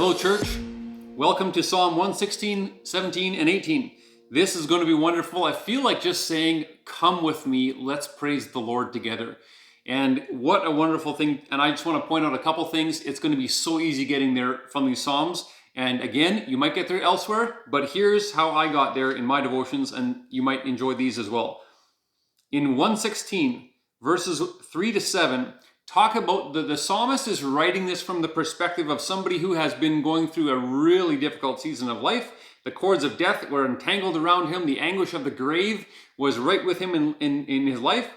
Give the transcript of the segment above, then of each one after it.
Hello, church. Welcome to Psalm 116, 17, and 18. This is going to be wonderful. I feel like just saying, come with me, let's praise the Lord together. And what a wonderful thing. And I just want to point out a couple things. It's going to be so easy getting there from these Psalms. And again, you might get there elsewhere, but here's how I got there in my devotions, and you might enjoy these as well. In 116, verses 3 to 7, talk about the psalmist is writing this from the perspective of somebody who has been going through a really difficult season of life. The cords of death were entangled around him. The anguish of the grave was right with him in his life.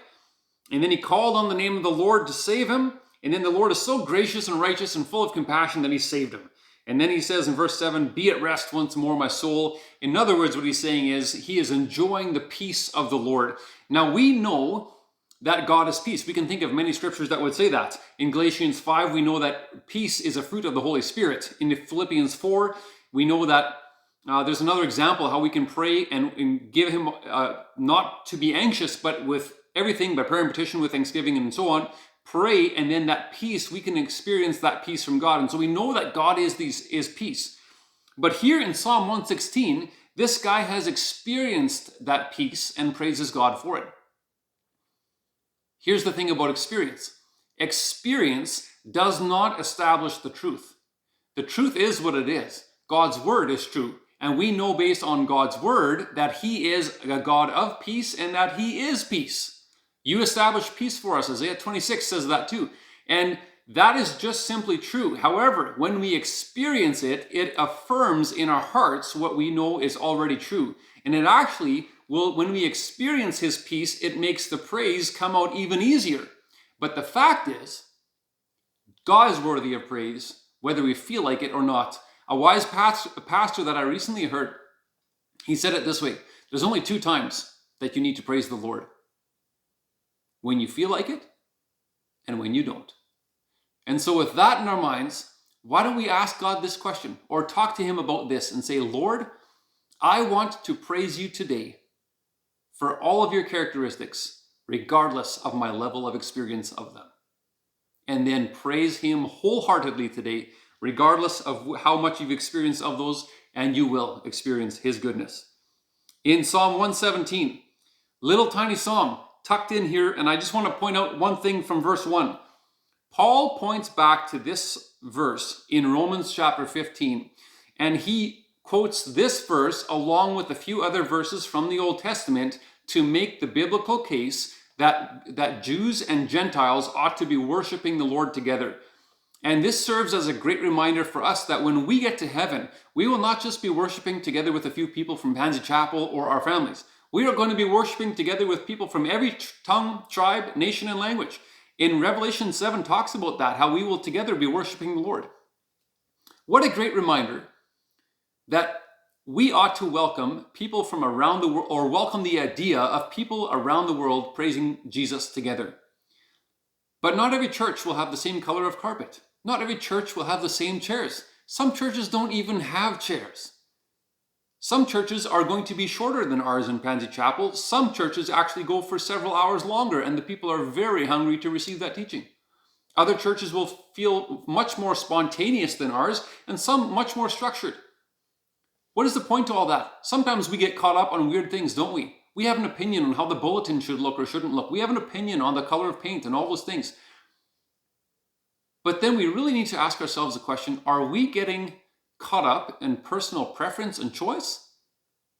And then he called on the name of the Lord to save him. And then the Lord is so gracious and righteous and full of compassion that he saved him. And then he says in verse 7, be at rest once more, my soul. In other words, what he's saying is he is enjoying the peace of the Lord. Now we know that God is peace. We can think of many scriptures that would say that. In Galatians 5, we know that peace is a fruit of the Holy Spirit. In Philippians 4, we know that there's another example how we can pray and give him not to be anxious, but with everything by prayer and petition with thanksgiving and so on. Pray, and then that peace, we can experience that peace from God. And so we know that God is peace. But here in Psalm 116, this guy has experienced that peace and praises God for it. Here's the thing about experience. Experience does not establish the truth. The truth is what it is. God's word is true. And we know based on God's word that he is a God of peace and that he is peace. You establish peace for us. Isaiah 26 says that too. And that is just simply true. However, when we experience it, it affirms in our hearts what we know is already true. And it actually when we experience his peace, it makes the praise come out even easier. But the fact is, God is worthy of praise, whether we feel like it or not. A wise pastor that I recently heard, he said it this way: there's only two times that you need to praise the Lord. When you feel like it, and when you don't. And so with that in our minds, why don't we ask God this question, or talk to him about this and say, Lord, I want to praise you today for all of your characteristics, regardless of my level of experience of them. And then praise him wholeheartedly today, regardless of how much you've experienced of those, and you will experience his goodness. In Psalm 117, little tiny psalm tucked in here, and I just want to point out one thing from verse 1. Paul points back to this verse in Romans chapter 15, and he quotes this verse along with a few other verses from the Old Testament to make the biblical case that Jews and Gentiles ought to be worshiping the Lord together. And this serves as a great reminder for us that when we get to heaven, we will not just be worshiping together with a few people from Pansy Chapel or our families. We are going to be worshiping together with people from every tongue, tribe, nation, and language. In Revelation 7 talks about that, how we will together be worshiping the Lord. What a great reminder that we ought to welcome people from around the world, or welcome the idea of people around the world praising Jesus together. But not every church will have the same color of carpet. Not every church will have the same chairs. Some churches don't even have chairs. Some churches are going to be shorter than ours in Pansy Chapel. Some churches actually go for several hours longer, and the people are very hungry to receive that teaching. Other churches will feel much more spontaneous than ours, and some much more structured. What is the point to all that? Sometimes we get caught up on weird things, don't we? We have an opinion on how the bulletin should look or shouldn't look. We have an opinion on the color of paint and all those things. But then we really need to ask ourselves the question, are we getting caught up in personal preference and choice?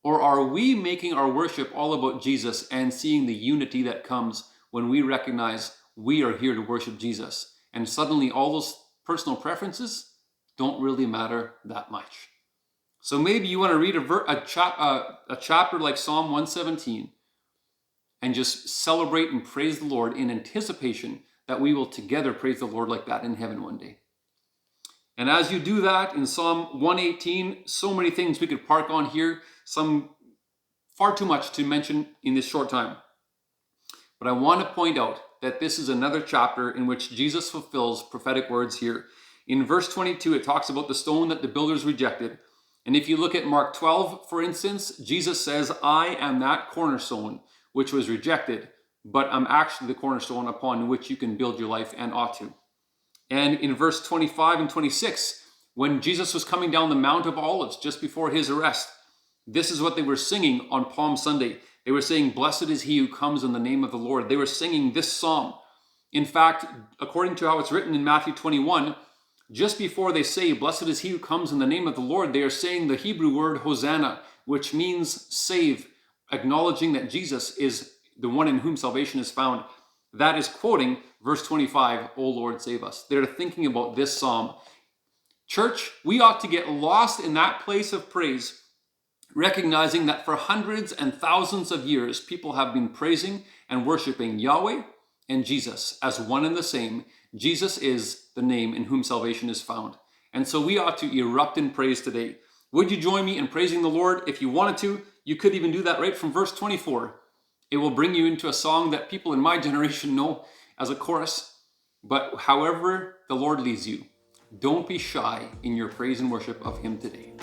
Or are we making our worship all about Jesus and seeing the unity that comes when we recognize we are here to worship Jesus? And suddenly all those personal preferences don't really matter that much. So maybe you want to read a chapter like Psalm 117 and just celebrate and praise the Lord in anticipation that we will together praise the Lord like that in heaven one day. And as you do that in Psalm 118, so many things we could park on here, some far too much to mention in this short time. But I want to point out that this is another chapter in which Jesus fulfills prophetic words here. In verse 22, it talks about the stone that the builders rejected. And if you look at Mark 12, for instance, Jesus says, I am that cornerstone which was rejected, but I'm actually the cornerstone upon which you can build your life and ought to. And in verse 25 and 26, When Jesus was coming down the Mount of Olives just before his arrest, this is what they were singing on Palm Sunday. They were saying, "Blessed is he who comes in the name of the Lord." They were singing this psalm. In fact, according to how it's written in Matthew 21, just before they say, "Blessed is he who comes in the name of the Lord," they are saying the Hebrew word Hosanna, which means save, acknowledging that Jesus is the one in whom salvation is found. That is quoting verse 25, "O Lord, save us." They're thinking about this psalm. Church, we ought to get lost in that place of praise, recognizing that for hundreds and thousands of years, people have been praising and worshiping Yahweh and Jesus as one and the same. Jesus is the name in whom salvation is found. And so we ought to erupt in praise today. Would you join me in praising the Lord? If you wanted to, you could even do that right from verse 24. It will bring you into a song that people in my generation know as a chorus. But however the Lord leads you, don't be shy in your praise and worship of him today.